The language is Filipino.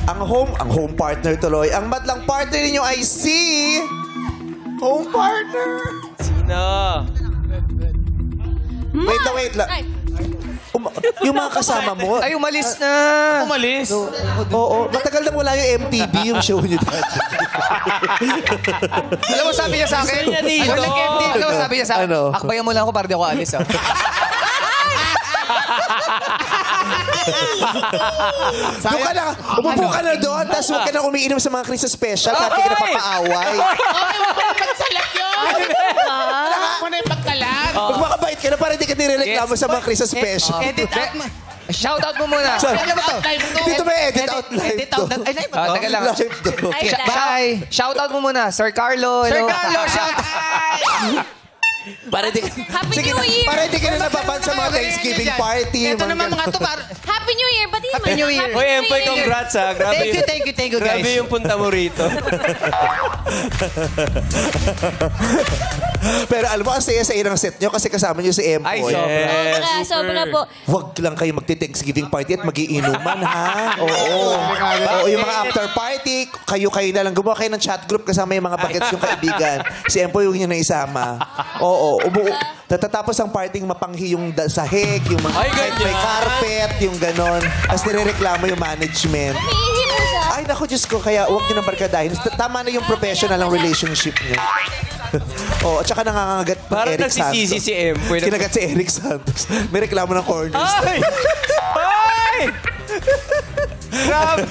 Ang home partner tuloy. Ang madlang partner ninyo ay si... Home partner. Sino? Wait lang. Yung mga kasama mo. Ay, umalis na. Umalis? Oo, matagal nang wala yung MTV, yung show niyo dati. Alam mo, sabi niya sa akin. Gusto niya dito. Alam mo, sabi niya sa akin. Ano? Akbayan mo lang ako para di ako alis. Doon ka na, umupo ka na doon, tapos huwag ka na umiinom sa mga Christmas special, kahit di ka napapaaway. Pagsalat yun! Ako na yung pagkalat. Huwag makabait ka na para di ka nirereklamo sa mga Christmas special. Edit out mo. Shoutout mo muna. Dito may edit out live Edit out. to. Ay, Teka lang. Live to. Bye. Shoutout mo muna. Sir Carlo. Sir hello. Carlo, shout Para di ka... Happy Sige New na, Year! para di ka na napapan sa mga Thanksgiving party. Ito naman mga to. Happy New Year! Ba't Happy New Year. Uy, Empoy, congrats ha. Grabe Thank you, guys. Grabe yung punta mo rito. Pero alam mo, ang saya-saya ng set nyo kasi kasama nyo si Empoy. Ay, sobra. Sobra po. Huwag lang kayo magti-Thanksgiving party at magiinuman, ha? Oo. Oo, yung mga after party, kayo na lang. Gumawa kayo ng chat group kasama yung mga bagets yung kaibigan. Si Empoy huwag nyo na isama. Oo. Tatatapos ang partying mapanghi yung sahig, yung mga Ay, ganyan. may carpet, yung ganon. Tapos nirereklamo yung management. Umiihi po siya. Ay, naku, Diyos ko, kaya huwag nyo nang barkadahin. Tama na yung professional ang relationship nyo. Oh, at saka nangangagat ng Parang Eric nagsisisi Santos. si Empoy. Kinagat si Eric Santos. May reklamo ng corners. Ay! Ay! Grabe!